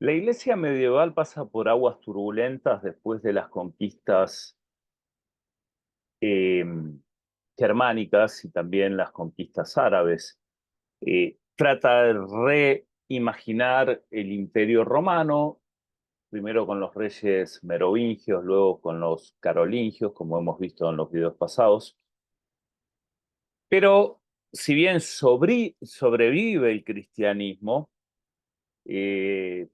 La iglesia medieval pasa por aguas turbulentas después de las conquistas em, germánicas y también las conquistas árabes. Trata de reimaginar el imperio romano, primero con los reyes merovingios, luego con los carolingios, como hemos visto en los videos pasados. Pero si bien sobrevive el cristianismo, eh,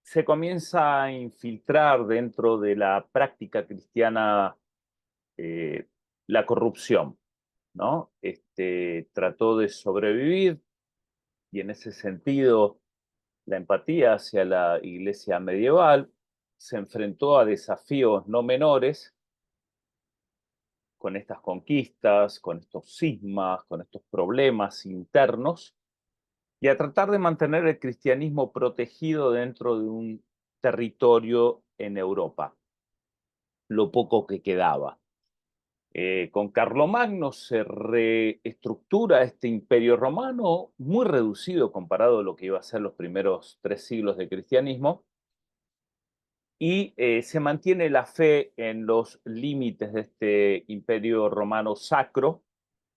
se comienza a infiltrar dentro de la práctica cristiana eh, la corrupción, ¿no? Trató de sobrevivir y en ese sentido la empatía hacia la iglesia medieval se enfrentó a desafíos no menores con estas conquistas, con estos cismas, con estos problemas internos y a tratar de mantener el cristianismo protegido dentro de un territorio en Europa, lo poco que quedaba. Con Carlomagno se reestructura este imperio romano, muy reducido comparado a lo que iba a ser los primeros 3 siglos de cristianismo, y se mantiene la fe en los límites de este imperio romano sacro,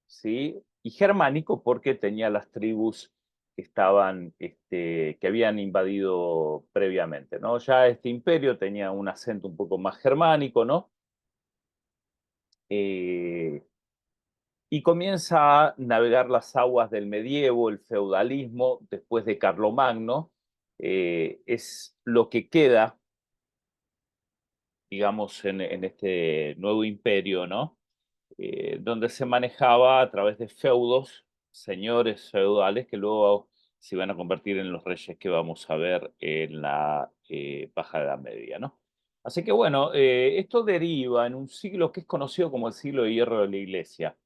¿sí? Y germánico, porque tenía las tribus que estaban, que habían invadido previamente, ¿no? Ya este imperio tenía un acento un poco más germánico, ¿no? Eh, y comienza a navegar las aguas del medievo, el feudalismo, después de Carlomagno. Es lo que queda, digamos, en este nuevo imperio, ¿no? Donde se manejaba a través de feudos, señores feudales que luego se iban a convertir en los reyes que vamos a ver en la Baja Edad Media, ¿no? Así que bueno, esto deriva en un siglo que es conocido como el siglo de hierro de la Iglesia.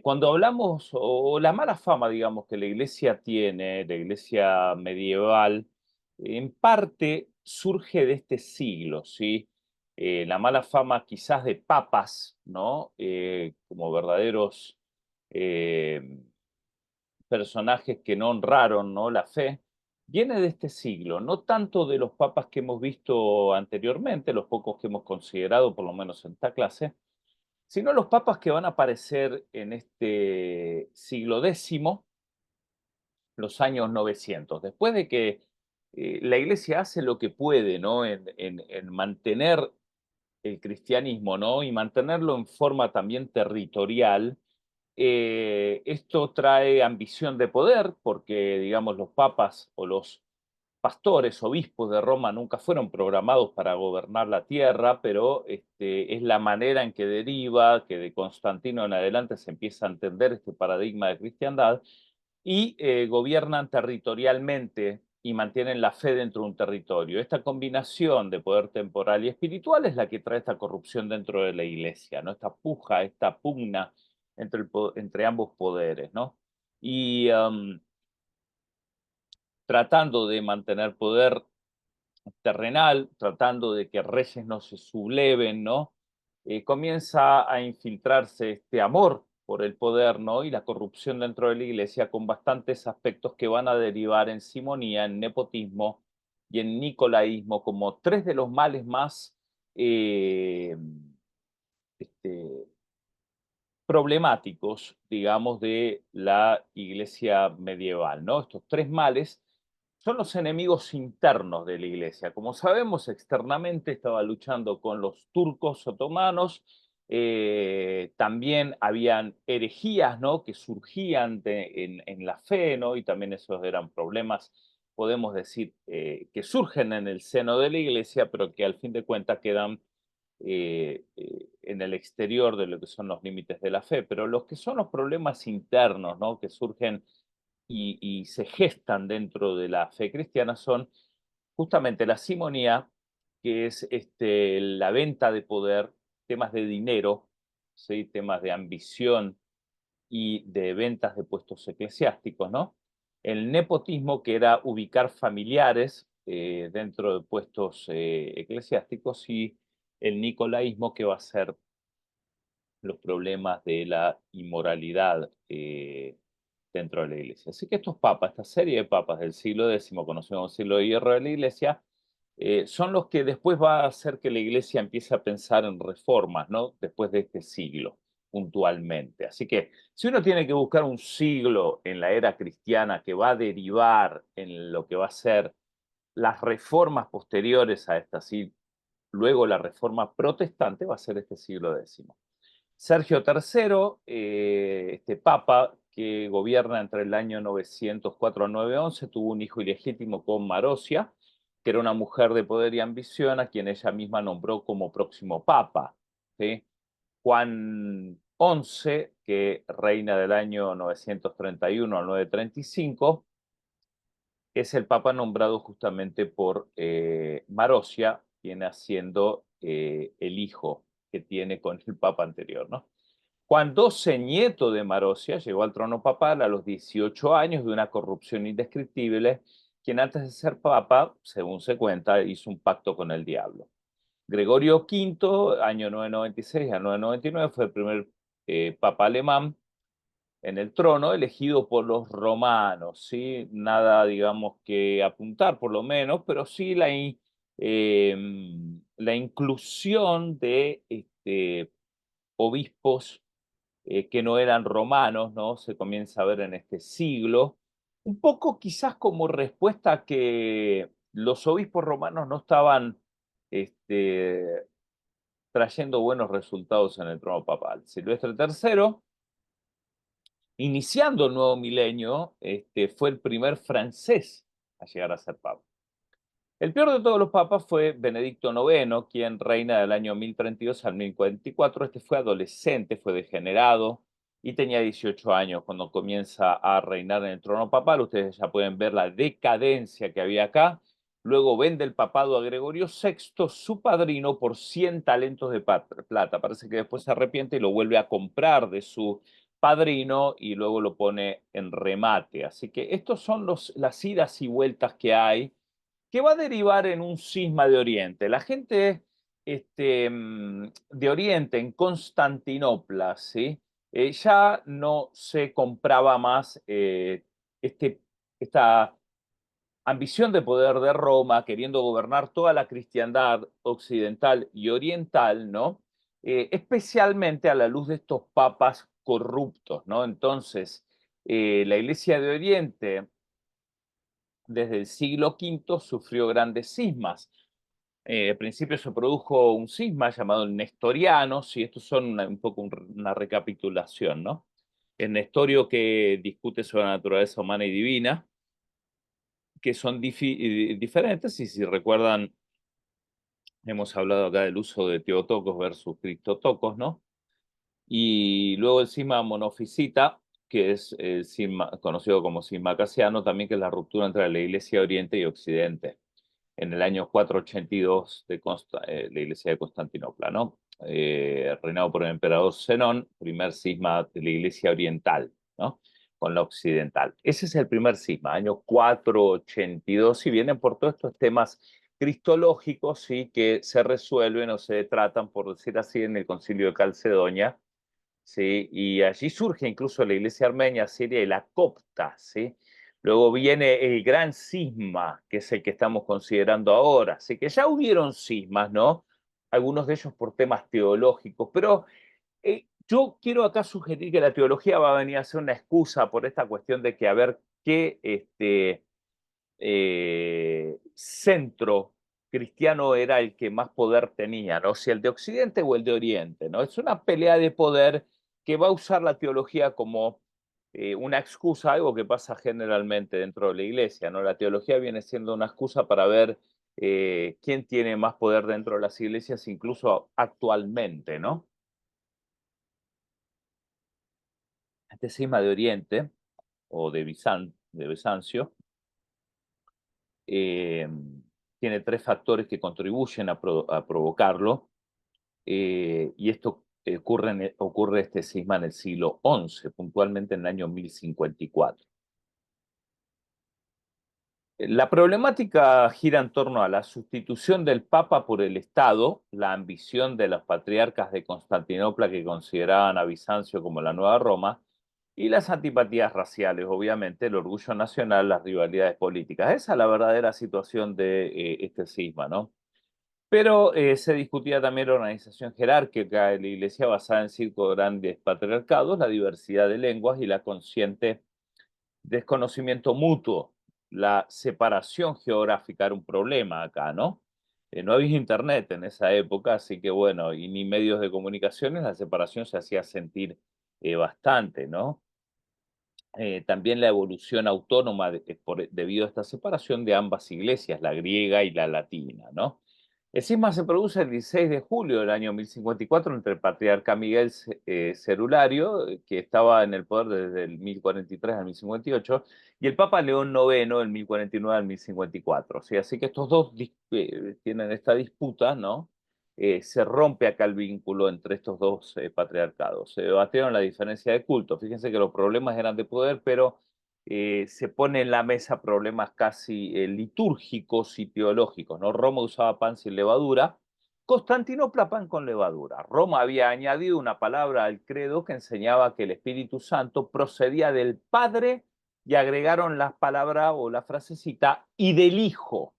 Cuando hablamos, o la mala fama, digamos, que la iglesia tiene, la iglesia medieval, en parte surge de este siglo, ¿sí? La mala fama quizás de papas, ¿no? Como verdaderos eh, personajes que no honraron, ¿no? La fe, viene de este siglo, no tanto de los papas que hemos visto anteriormente, los pocos que hemos considerado, por lo menos en esta clase, sino los papas que van a aparecer en este siglo X, los años 900, después de que la Iglesia hace lo que puede, ¿no? En mantener el cristianismo, ¿no? Y mantenerlo en forma también territorial. Esto trae ambición de poder, porque, digamos, los papas o los pastores, obispos de Roma nunca fueron programados para gobernar la tierra, pero es la manera en que deriva, que de Constantino en adelante se empieza a entender este paradigma de cristiandad, y gobiernan territorialmente y mantienen la fe dentro de un territorio. Esta combinación de poder temporal y espiritual es la que trae esta corrupción dentro de la iglesia, ¿no? Esta puja, esta pugna entre ambos poderes, ¿no? Y tratando de mantener poder terrenal, tratando de que reyes no se subleven, ¿no? Comienza a infiltrarse este amor por el poder, ¿no? Y la corrupción dentro de la iglesia con bastantes aspectos que van a derivar en simonía, en nepotismo y en nicolaísmo como tres de los males más eh, este, problemáticos, digamos, de la iglesia medieval, ¿no? Estos tres males son los enemigos internos de la iglesia. Como sabemos, externamente estaba luchando con los turcos otomanos, también habían herejías, ¿no? Que surgían en la fe, ¿no? Y también esos eran problemas, podemos decir, que surgen en el seno de la iglesia, pero que al fin de cuentas quedan en el exterior de lo que son los límites de la fe, pero los que son los problemas internos, ¿no? Que surgen y se gestan dentro de la fe cristiana son justamente la simonía, que es la venta de poder, temas de dinero, ¿sí? Temas de ambición y de ventas de puestos eclesiásticos, ¿no? El nepotismo, que era ubicar familiares dentro de puestos eclesiásticos, y el nicolaísmo, que va a ser los problemas de la inmoralidad. dentro de la Iglesia. Así que estos papas, esta serie de papas del siglo X, conocido como siglo de hierro de la Iglesia, son los que después va a hacer que la Iglesia empiece a pensar en reformas, ¿no? Después de este siglo, puntualmente. Así que si uno tiene que buscar un siglo en la era cristiana que va a derivar en lo que va a ser las reformas posteriores a esta, sí, luego la reforma protestante va a ser este siglo X. Sergio III, este papa que gobierna entre el año 904 a 911, tuvo un hijo ilegítimo con Marosia, que era una mujer de poder y ambición, a quien ella misma nombró como próximo papa. ¿Sí? Juan XI, que reina del año 931 al 935, es el papa nombrado justamente por Marosia, viene siendo el hijo que tiene con el papa anterior, ¿no? Juan XII, nieto de Marosia, llegó al trono papal a los 18 años de una corrupción indescriptible, quien antes de ser papa, según se cuenta, hizo un pacto con el diablo. Gregorio V, año 996 a 999, fue el primer papa alemán en el trono, elegido por los romanos, ¿sí? Nada, digamos, que apuntar, por lo menos, pero sí la inclusión de obispos que no eran romanos, ¿no? Se comienza a ver en este siglo, un poco quizás como respuesta a que los obispos romanos no estaban este, trayendo buenos resultados en el trono papal. Silvestre III, iniciando el nuevo milenio, fue el primer francés a llegar a ser papa. El peor de todos los papas fue Benedicto IX, quien reina del año 1032 al 1044. Este fue adolescente, fue degenerado y tenía 18 años cuando comienza a reinar en el trono papal. Ustedes ya pueden ver la decadencia que había acá. Luego vende el papado a Gregorio VI, su padrino, por 100 talentos de plata. Parece que después se arrepiente y lo vuelve a comprar de su padrino y luego lo pone en remate. Así que estos son las idas y vueltas que hay, que va a derivar en un cisma de Oriente. La gente de Oriente, en Constantinopla, ¿sí? Ya no se compraba más este, esta ambición de poder de Roma, queriendo gobernar toda la cristiandad occidental y oriental, ¿no? Especialmente a la luz de estos papas corruptos, ¿no? Entonces, la Iglesia de Oriente desde el siglo V sufrió grandes cismas. Al principio se produjo un cisma llamado el Nestoriano, y estos son un poco una recapitulación, ¿no? El Nestorio, que discute sobre la naturaleza humana y divina, que son diferentes, y si recuerdan, hemos hablado acá del uso de Teotocos versus Cristotocos, ¿no? Y luego el cisma monofisita, que es el cisma, conocido como cisma casiano, también, que es la ruptura entre la Iglesia de Oriente y Occidente, en el año 482 de la Iglesia de Constantinopla, ¿no? Reinado por el emperador Zenón, primer cisma de la Iglesia oriental, ¿no? Con la occidental. Ese es el primer cisma, año 482, y vienen por todos estos temas cristológicos, ¿sí? Que se resuelven o se tratan, por decir así, en el Concilio de Calcedonia, ¿sí? Y allí surge incluso la iglesia armenia, siria y la copta, ¿sí? Luego viene el gran cisma, que es el que estamos considerando ahora. Así que ya hubieron cismas, ¿no? Algunos de ellos por temas teológicos, pero yo quiero acá sugerir que la teología va a venir a ser una excusa por esta cuestión de que a ver qué centro cristiano era el que más poder tenía, ¿no? Si el de Occidente o el de Oriente, ¿no? Es una pelea de poder que va a usar la teología como una excusa, algo que pasa generalmente dentro de la iglesia, ¿no? La teología viene siendo una excusa para ver quién tiene más poder dentro de las iglesias, incluso actualmente, ¿no? Este cisma de Oriente o de Bizancio eh, tiene tres factores que contribuyen a provocarlo, y esto ocurre este cisma en el siglo XI, puntualmente en el año 1054. La problemática gira en torno a la sustitución del Papa por el Estado, la ambición de los patriarcas de Constantinopla, que consideraban a Bizancio como la nueva Roma, y las antipatías raciales, obviamente, el orgullo nacional, las rivalidades políticas. Esa es la verdadera situación de este cisma, ¿no? Pero se discutía también la organización jerárquica de la Iglesia basada en cinco grandes patriarcados, la diversidad de lenguas y la consciente desconocimiento mutuo. La separación geográfica era un problema acá, ¿no? No había internet en esa época, así que bueno, y ni medios de comunicaciones, la separación se hacía sentir bastante, ¿no? También la evolución autónoma debido a esta separación de ambas iglesias, la griega y la latina, ¿no? El cisma se produce el 16 de julio del año 1054 entre el patriarca Miguel Cerulario, que estaba en el poder desde el 1043 al 1058, y el Papa León IX del 1049 al 1054. ¿Sí? Así que estos dos tienen esta disputa, ¿no? Se rompe acá el vínculo entre estos dos patriarcados. Se debatieron la diferencia de culto. Fíjense que los problemas eran de poder, pero se pone en la mesa problemas casi litúrgicos y teológicos, ¿no? Roma usaba pan sin levadura, Constantinopla pan con levadura. Roma había añadido una palabra al credo que enseñaba que el Espíritu Santo procedía del Padre y agregaron las palabras o la frasecita y del Hijo,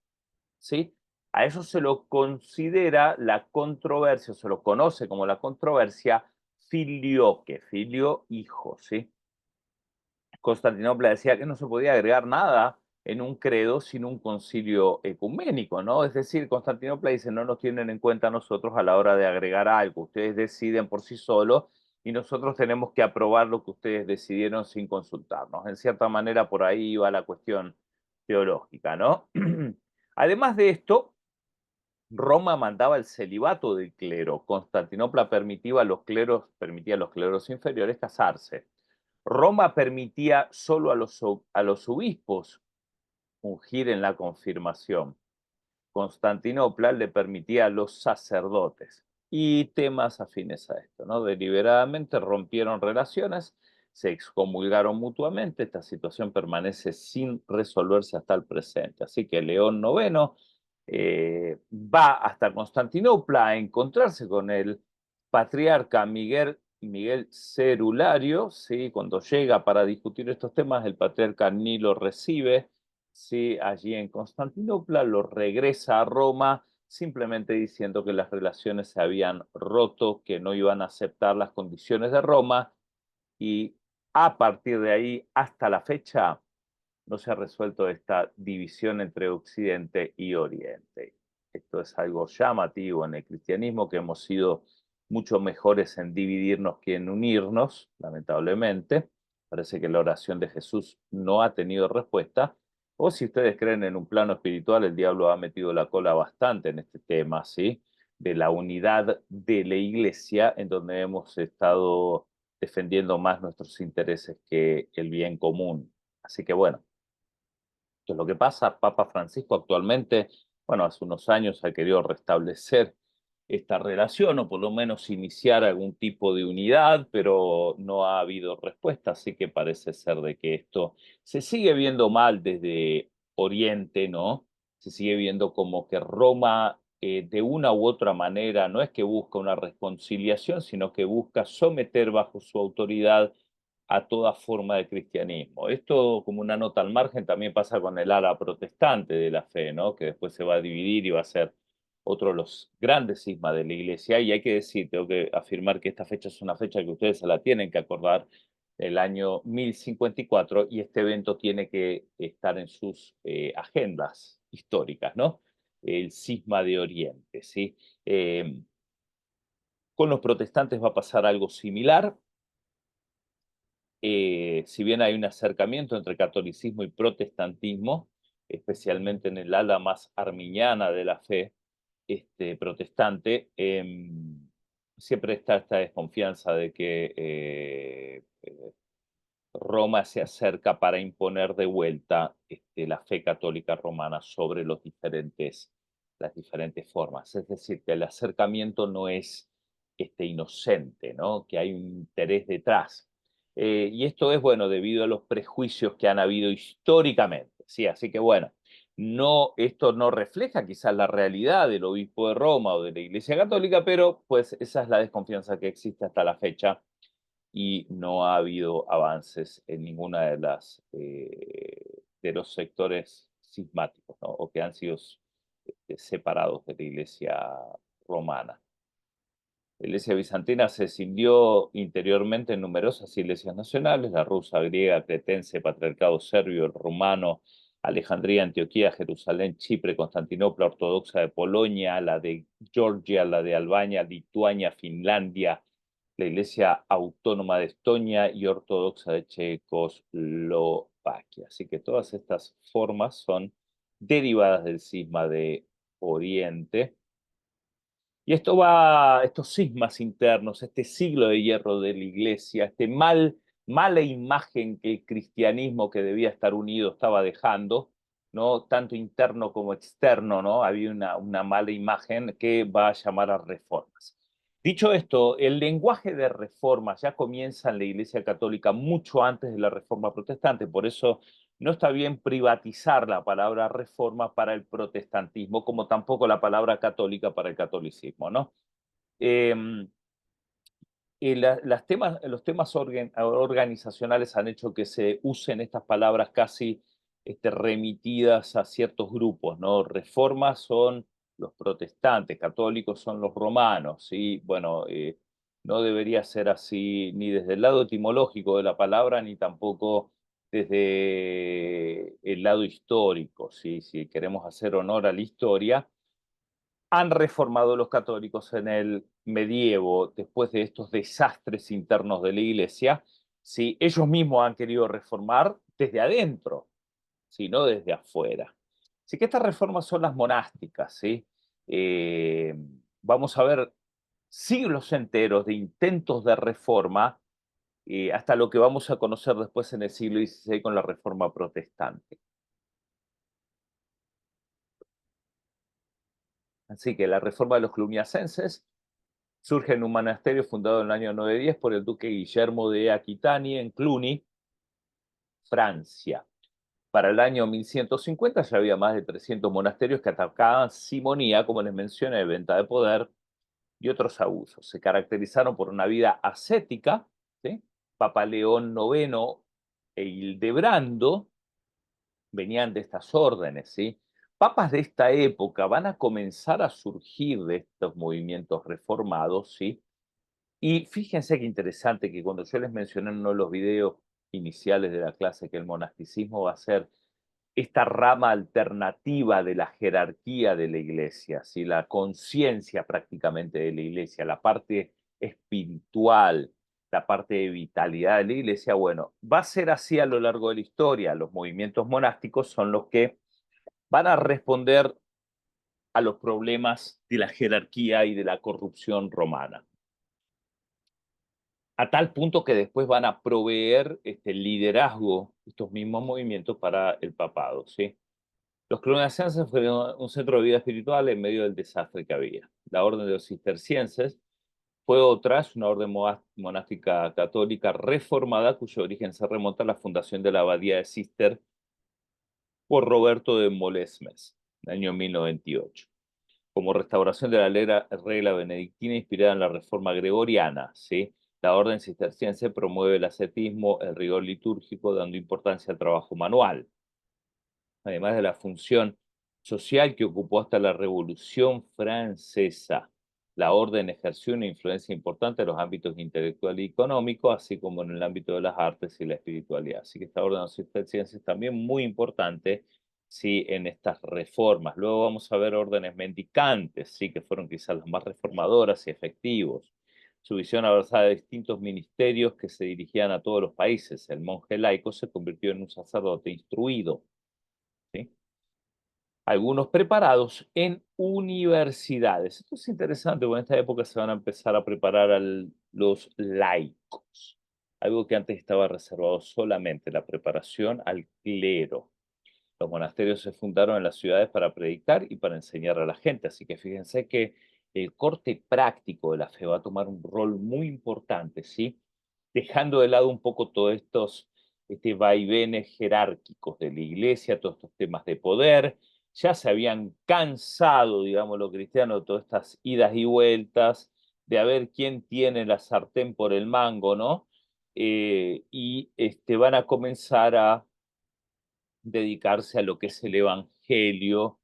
¿sí? A eso se lo considera la controversia, se lo conoce como la controversia filioque, filio hijo, ¿sí? Constantinopla decía que no se podía agregar nada en un credo sin un concilio ecuménico, ¿no? Es decir, Constantinopla dice, no nos tienen en cuenta a nosotros a la hora de agregar algo, ustedes deciden por sí solos y nosotros tenemos que aprobar lo que ustedes decidieron sin consultarnos. En cierta manera, por ahí va la cuestión teológica, ¿no? Además de esto, Roma mandaba el celibato del clero. Constantinopla permitía a los cleros inferiores casarse. Roma permitía solo a los obispos ungir en la confirmación. Constantinopla le permitía a los sacerdotes y temas afines a esto, ¿no? Deliberadamente rompieron relaciones, se excomulgaron mutuamente, esta situación permanece sin resolverse hasta el presente. Así que León IX va hasta Constantinopla a encontrarse con el patriarca Miguel Cerulario, ¿sí? Cuando llega para discutir estos temas, el patriarca ni lo recibe, ¿sí? Allí en Constantinopla, lo regresa a Roma, simplemente diciendo que las relaciones se habían roto, que no iban a aceptar las condiciones de Roma, y a partir de ahí, hasta la fecha, no se ha resuelto esta división entre Occidente y Oriente. Esto es algo llamativo en el cristianismo, que hemos sido mucho mejores en dividirnos que en unirnos, lamentablemente. Parece que la oración de Jesús no ha tenido respuesta. O si ustedes creen en un plano espiritual, el diablo ha metido la cola bastante en este tema, ¿sí? De la unidad de la iglesia, en donde hemos estado defendiendo más nuestros intereses que el bien común. Así que bueno, esto es lo que pasa. Papa Francisco actualmente, bueno, hace unos años ha querido restablecer esta relación o por lo menos iniciar algún tipo de unidad, pero no ha habido respuesta, así que parece ser de que esto se sigue viendo mal desde Oriente, ¿no? Se sigue viendo como que Roma, de una u otra manera, no es que busca una reconciliación, sino que busca someter bajo su autoridad a toda forma de cristianismo. Esto, como una nota al margen, también pasa con el ala protestante de la fe, ¿no? Que después se va a dividir y va a ser otro de los grandes cismas de la iglesia. Y hay que decir, tengo que afirmar que esta fecha es una fecha que ustedes se la tienen que acordar, el año 1054, y este evento tiene que estar en sus agendas históricas, ¿no? El cisma de Oriente, ¿sí? Con los protestantes va a pasar algo similar. Si bien hay un acercamiento entre catolicismo y protestantismo, especialmente en el ala más arminiana de la fe protestante, siempre está esta desconfianza de que Roma se acerca para imponer de vuelta la fe católica romana sobre las diferentes formas. Es decir, que el acercamiento no es inocente, ¿no? Que hay un interés detrás. Y esto es, bueno, debido a los prejuicios que han habido históricamente, ¿sí? Así que, bueno, no, esto no refleja quizás la realidad del obispo de Roma o de la Iglesia Católica, pero pues esa es la desconfianza que existe hasta la fecha y no ha habido avances en ninguna de los sectores cismáticos, ¿no? O que han sido separados de la Iglesia romana. La Iglesia bizantina se escindió interiormente en numerosas iglesias nacionales: la rusa, griega, cretense, patriarcado serbio, el rumano, Alejandría, Antioquía, Jerusalén, Chipre, Constantinopla, ortodoxa de Polonia, la de Georgia, la de Albania, Lituania, Finlandia, la Iglesia autónoma de Estonia y ortodoxa de Checoslovaquia. Así que todas estas formas son derivadas del cisma de Oriente. Y estos cismas internos, este siglo de hierro de la iglesia, mala imagen que el cristianismo, que debía estar unido, estaba dejando, ¿no? Tanto interno como externo, ¿no? Había una mala imagen que va a llamar a reformas. Dicho esto, el lenguaje de reforma ya comienza en la Iglesia Católica mucho antes de la Reforma Protestante. Por eso no está bien privatizar la palabra reforma para el protestantismo, como tampoco la palabra católica para el catolicismo, ¿no? Eh, los temas organizacionales han hecho que se usen estas palabras casi remitidas a ciertos grupos, ¿no? Reformas son los protestantes, católicos son los romanos, y bueno, no debería ser así ni desde el lado etimológico de la palabra, ni tampoco desde el lado histórico, ¿sí? Si queremos hacer honor a la historia, han reformado los católicos en el medievo, después de estos desastres internos de la iglesia, ¿sí? Ellos mismos han querido reformar desde adentro, ¿sí? No desde afuera. Así que estas reformas son las monásticas, ¿sí? Eh, Vamos a ver siglos enteros de intentos de reforma, hasta lo que vamos a conocer después en el siglo XVI con la reforma protestante. Así que la reforma de los cluniacenses surge en un monasterio fundado en el año 910 por el duque Guillermo de Aquitania en Cluny, Francia. Para el año 1150 ya había más de 300 monasterios que atacaban simonía, como les mencioné, de venta de poder y otros abusos. Se caracterizaron por una vida ascética, ¿sí? Papa León IX e Hildebrando venían de estas órdenes, ¿sí? Papas de esta época van a comenzar a surgir de estos movimientos reformados, ¿sí? Y fíjense qué interesante que cuando yo les mencioné en uno de los videos iniciales de la clase que el monasticismo va a ser esta rama alternativa de la jerarquía de la iglesia, ¿sí? La conciencia prácticamente de la iglesia, la parte espiritual, la parte de vitalidad de la iglesia, bueno, va a ser así a lo largo de la historia. Los movimientos monásticos son los que van a responder a los problemas de la jerarquía y de la corrupción romana, a tal punto que después van a proveer este liderazgo, estos mismos movimientos para el papado, ¿sí? Los cluniacenses fueron un centro de vida espiritual en medio del desastre que había. La orden de los cistercienses fue otra, es una orden monástica católica reformada cuyo origen se remonta a la fundación de la abadía de Cister por Roberto de Molesmes, en el año 1098, como restauración de la regla benedictina inspirada en la reforma gregoriana, ¿sí? La orden cisterciense promueve el ascetismo, el rigor litúrgico, dando importancia al trabajo manual, además de la función social que ocupó hasta la Revolución Francesa. La orden ejerció una influencia importante en los ámbitos intelectual y económico, así como en el ámbito de las artes y la espiritualidad. Así que esta orden cisterciense es también muy importante, sí, en estas reformas. Luego vamos a ver órdenes mendicantes, sí, que fueron quizás las más reformadoras y efectivos. Su visión abrazaba distintos ministerios que se dirigían a todos los países. El monje laico se convirtió en un sacerdote instruido, ¿sí? Algunos preparados en universidades. Esto es interesante, porque en esta época se van a empezar a preparar a los laicos, algo que antes estaba reservado solamente, la preparación al clero. Los monasterios se fundaron en las ciudades para predicar y para enseñar a la gente, así que fíjense que el corte práctico de la fe va a tomar un rol muy importante, ¿sí? Dejando de lado un poco todos estos vaivenes jerárquicos de la iglesia, todos estos temas de poder. Ya se habían cansado, digamos, los cristianos, de todas estas idas y vueltas, de a ver quién tiene la sartén por el mango, ¿no? y van a comenzar a dedicarse a lo que es el evangelio,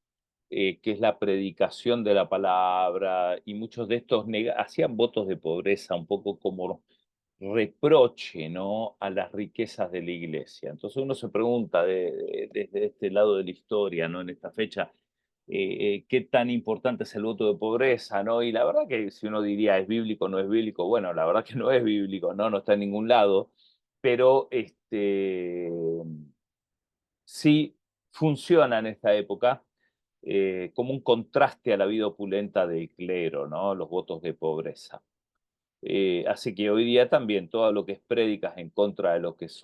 que es la predicación de la palabra, y muchos de estos hacían votos de pobreza, un poco como reproche, ¿no?, a las riquezas de la iglesia. Entonces uno se pregunta desde este lado de la historia, ¿no?, en esta fecha, qué tan importante es el voto de pobreza, ¿no? Y la verdad que si uno diría, ¿es bíblico o no es bíblico? Bueno, la verdad que no es bíblico, ¿no? No está en ningún lado, pero sí funciona en esta época como un contraste a la vida opulenta del clero, ¿no? Los votos de pobreza. Así que hoy día también todo lo que es prédicas en contra de lo que es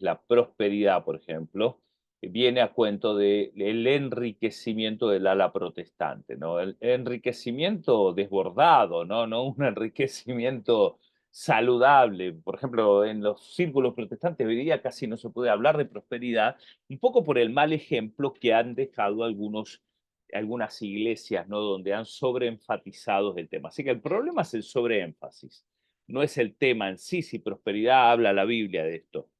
la prosperidad, por ejemplo, viene a cuento del enriquecimiento del ala protestante, ¿no? El enriquecimiento desbordado, ¿no? No un enriquecimiento saludable. Por ejemplo, en los círculos protestantes hoy día casi no se puede hablar de prosperidad, un poco por el mal ejemplo que han dejado algunas iglesias, ¿no?, donde han sobreenfatizado el tema. Así que el problema es el sobreénfasis, no es el tema en sí, si prosperidad habla la Biblia de esto,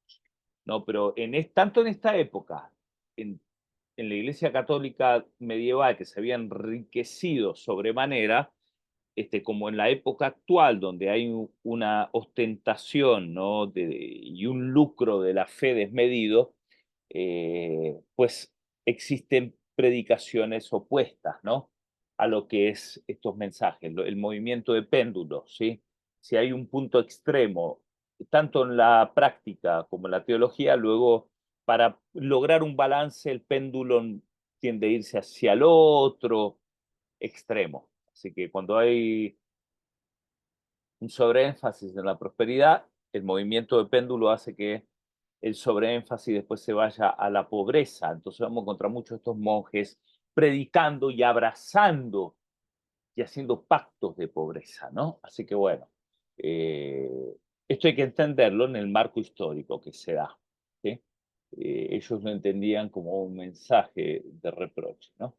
¿no? Pero tanto en esta época, en, en la iglesia católica medieval, que se había enriquecido sobremanera, como en la época actual, donde hay una ostentación, ¿no?, y un lucro de la fe desmedido, pues existen predicaciones opuestas, ¿no?, a lo que es estos mensajes, el movimiento de péndulos, ¿sí? Si hay un punto extremo, tanto en la práctica como en la teología, luego para lograr un balance, el péndulo tiende a irse hacia el otro extremo. Así que cuando hay un sobreénfasis en la prosperidad, el movimiento de péndulo hace que el sobreénfasis después se vaya a la pobreza. Entonces vamos a encontrar muchos de estos monjes predicando y abrazando y haciendo pactos de pobreza, ¿no? Así que bueno, eh, esto hay que entenderlo en el marco histórico que se da, ¿sí? Ellos lo entendían como un mensaje de reproche, ¿no?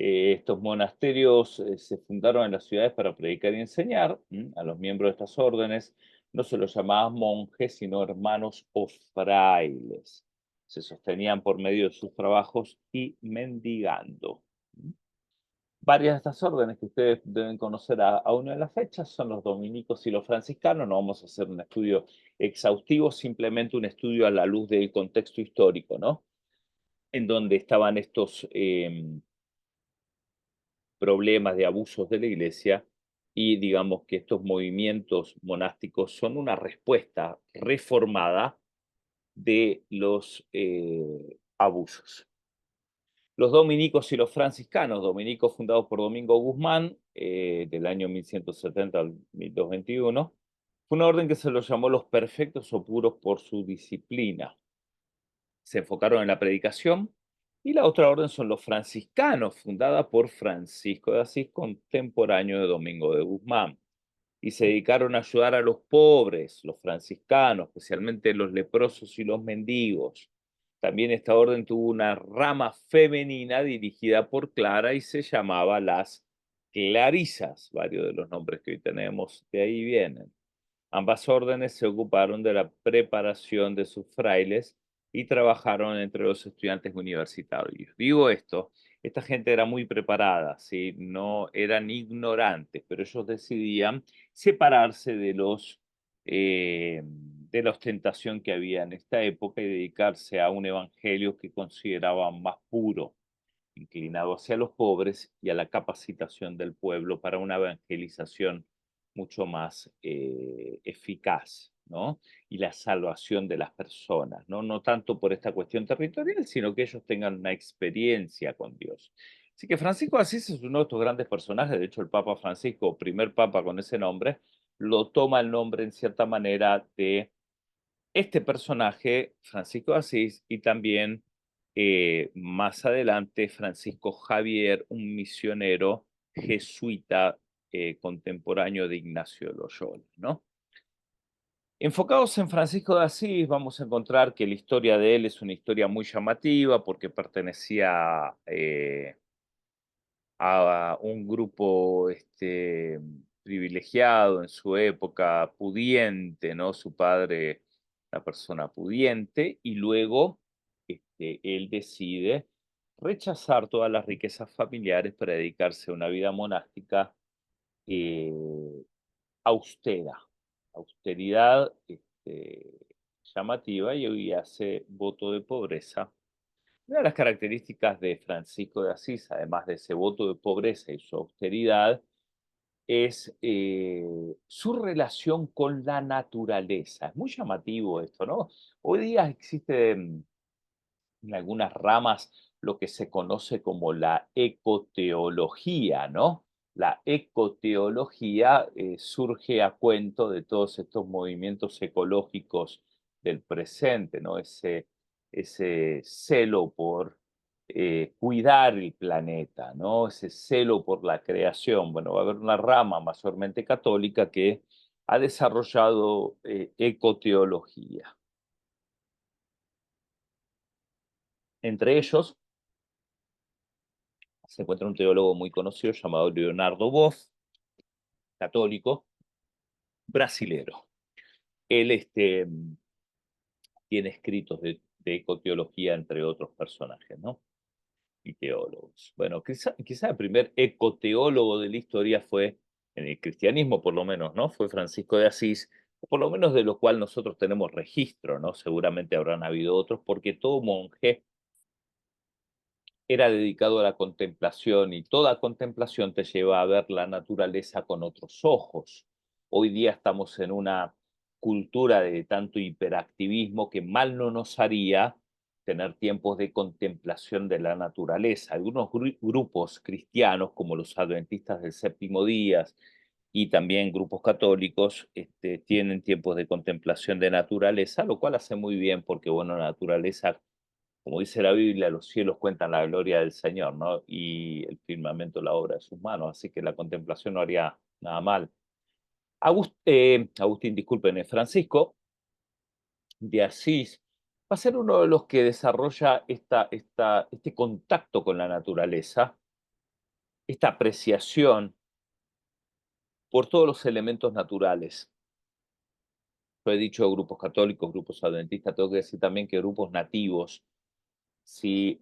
Estos monasterios se fundaron en las ciudades para predicar y enseñar. A los miembros de estas órdenes no se los llamaba monjes, sino hermanos o frailes. Se sostenían por medio de sus trabajos y mendigando. ¿M? Varias de estas órdenes que ustedes deben conocer aún en las fechas son los dominicos y los franciscanos. No vamos a hacer un estudio exhaustivo, simplemente un estudio a la luz del contexto histórico, ¿no? En donde estaban estos problemas de abusos de la iglesia, y digamos que estos movimientos monásticos son una respuesta reformada de los abusos. Los dominicos y los franciscanos, dominicos fundados por Domingo Guzmán, del año 1170 al 1221, fue una orden que se los llamó los perfectos o puros por su disciplina. Se enfocaron en la predicación, y la otra orden son los franciscanos, fundada por Francisco de Asís, contemporáneo de Domingo de Guzmán, y se dedicaron a ayudar a los pobres, los franciscanos, especialmente los leprosos y los mendigos. También esta orden tuvo una rama femenina dirigida por Clara y se llamaba las Clarisas. Varios de los nombres que hoy tenemos de ahí vienen. Ambas órdenes se ocuparon de la preparación de sus frailes y trabajaron entre los estudiantes universitarios. Digo esto, esta gente era muy preparada, ¿sí? No eran ignorantes, pero ellos decidían separarse de la ostentación que había en esta época y dedicarse a un evangelio que consideraban más puro, inclinado hacia los pobres y a la capacitación del pueblo para una evangelización mucho más eficaz, ¿no? Y la salvación de las personas, ¿no? No tanto por esta cuestión territorial, sino que ellos tengan una experiencia con Dios. Así que Francisco de Asís es uno de estos grandes personajes. De hecho, el Papa Francisco, primer papa con ese nombre, lo toma el nombre en cierta manera de este personaje, Francisco de Asís, y también más adelante Francisco Javier, un misionero jesuita contemporáneo de Ignacio de Loyola, ¿no? Enfocados en Francisco de Asís, vamos a encontrar que la historia de él es una historia muy llamativa porque pertenecía a un grupo privilegiado en su época, pudiente, ¿no? Su padre, una persona pudiente, y luego él decide rechazar todas las riquezas familiares para dedicarse a una vida monástica eh, austera, austeridad llamativa, y hoy hace voto de pobreza. Una de las características de Francisco de Asís, además de ese voto de pobreza y su austeridad, es su relación con la naturaleza. Es muy llamativo esto, ¿no? Hoy día existe en algunas ramas lo que se conoce como la ecoteología, ¿no? La ecoteología surge a cuento de todos estos movimientos ecológicos del presente, ¿no? Ese celo por cuidar el planeta, ¿no? Ese celo por la creación. Bueno, va a haber una rama mayormente católica que ha desarrollado ecoteología. Entre ellos se encuentra un teólogo muy conocido llamado Leonardo Boff, católico, brasilero. Él tiene escritos de ecoteología, entre otros personajes, ¿no? Y teólogos. Bueno, quizá el primer ecoteólogo de la historia fue, en el cristianismo por lo menos, ¿no? Fue Francisco de Asís, por lo menos de lo cual nosotros tenemos registro, ¿no? Seguramente habrán habido otros, porque todo monje era dedicado a la contemplación, y toda contemplación te lleva a ver la naturaleza con otros ojos. Hoy día estamos en una cultura de tanto hiperactivismo que mal no nos haría tener tiempos de contemplación de la naturaleza. Algunos grupos cristianos, como los adventistas del séptimo día y también grupos católicos, tienen tiempos de contemplación de naturaleza, lo cual hace muy bien porque, bueno, la naturaleza, como dice la Biblia, los cielos cuentan la gloria del Señor, ¿no? Y el firmamento la obra de sus manos, así que la contemplación no haría nada mal. Agustín, disculpen, Francisco de Asís va a ser uno de los que desarrolla este contacto con la naturaleza, esta apreciación por todos los elementos naturales. Yo he dicho grupos católicos, grupos adventistas, tengo que decir también que grupos nativos sí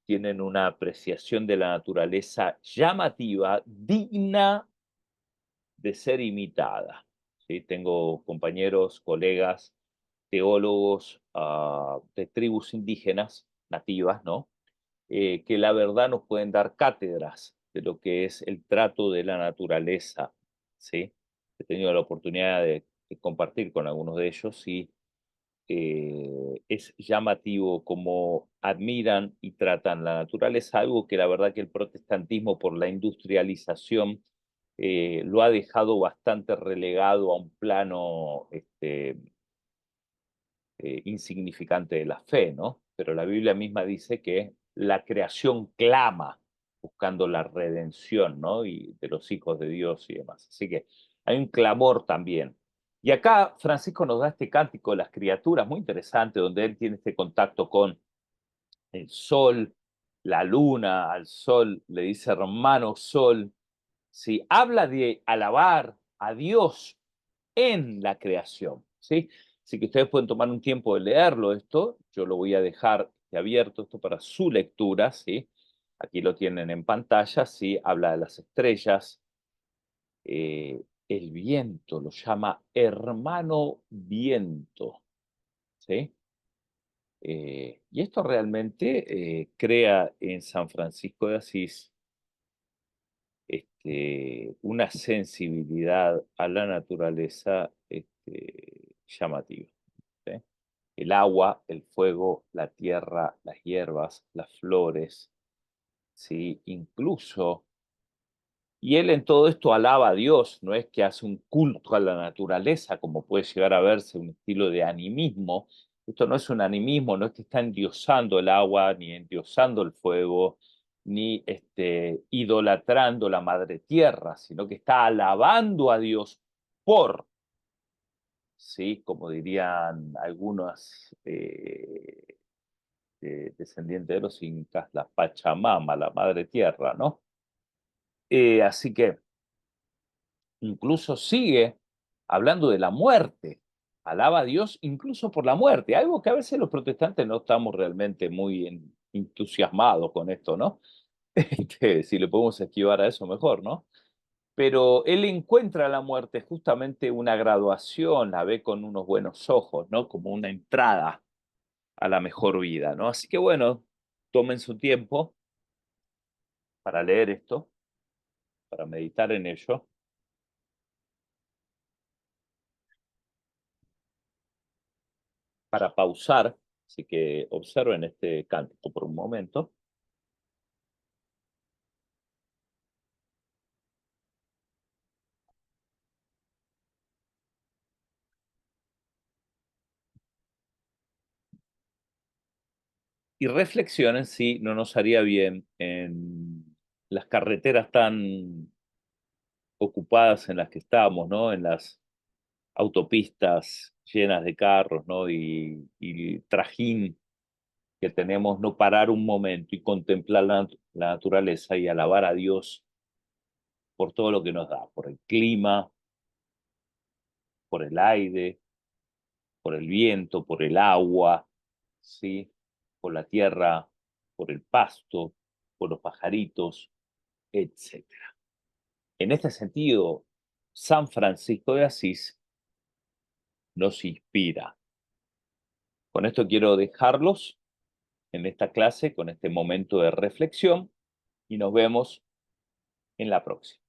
tienen una apreciación de la naturaleza llamativa, digna de ser imitada. ¿Sí? Tengo compañeros, colegas, teólogos de tribus indígenas nativas, ¿no? Que la verdad nos pueden dar cátedras de lo que es el trato de la naturaleza, ¿sí? He tenido la oportunidad de compartir con algunos de ellos, y es llamativo cómo admiran y tratan la naturaleza, algo que la verdad que el protestantismo, por la industrialización, lo ha dejado bastante relegado a un plano insignificante de la fe, ¿no? Pero la Biblia misma dice que la creación clama buscando la redención, ¿no? Y de los hijos de Dios y demás. Así que hay un clamor también. Y acá Francisco nos da este cántico de las criaturas, muy interesante, donde él tiene este contacto con el sol, la luna. Al sol le dice hermano sol. ¿Sí? Habla de alabar a Dios en la creación, ¿sí? Así que ustedes pueden tomar un tiempo de leerlo esto. Yo lo voy a dejar abierto esto para su lectura, ¿sí? Aquí lo tienen en pantalla, ¿sí? Habla de las estrellas. El viento lo llama hermano viento, ¿sí? Y esto realmente crea en San Francisco de Asís una sensibilidad a la naturaleza llamativa, ¿sí? El agua, el fuego, la tierra, las hierbas, las flores, ¿sí? Incluso, y él en todo esto alaba a Dios, no es que hace un culto a la naturaleza, como puede llegar a verse un estilo de animismo. Esto no es un animismo, no es que está endiosando el agua, ni endiosando el fuego, ni idolatrando la madre tierra, sino que está alabando a Dios por, ¿sí? Como dirían algunos descendientes de los incas, la Pachamama, la madre tierra, ¿no? Así que incluso sigue hablando de la muerte. Alaba a Dios incluso por la muerte, algo que a veces los protestantes no estamos realmente muy entusiasmados con esto, ¿no? Si le podemos esquivar a eso, mejor, ¿no? Pero él encuentra la muerte justamente una graduación, la ve con unos buenos ojos, ¿no? Como una entrada a la mejor vida, ¿no? Así que bueno, tomen su tiempo para leer esto, para meditar en ello, para pausar, así que observen este cántico por un momento y reflexionen si no nos haría bien en las carreteras tan ocupadas en las que estamos, ¿no? En las autopistas llenas de carros, ¿no? Y trajín que tenemos, no parar un momento y contemplar la naturaleza y alabar a Dios por todo lo que nos da, por el clima, por el aire, por el viento, por el agua, ¿sí? Por la tierra, por el pasto, por los pajaritos, etcétera. En este sentido, San Francisco de Asís nos inspira. Con esto quiero dejarlos en esta clase, con este momento de reflexión, y nos vemos en la próxima.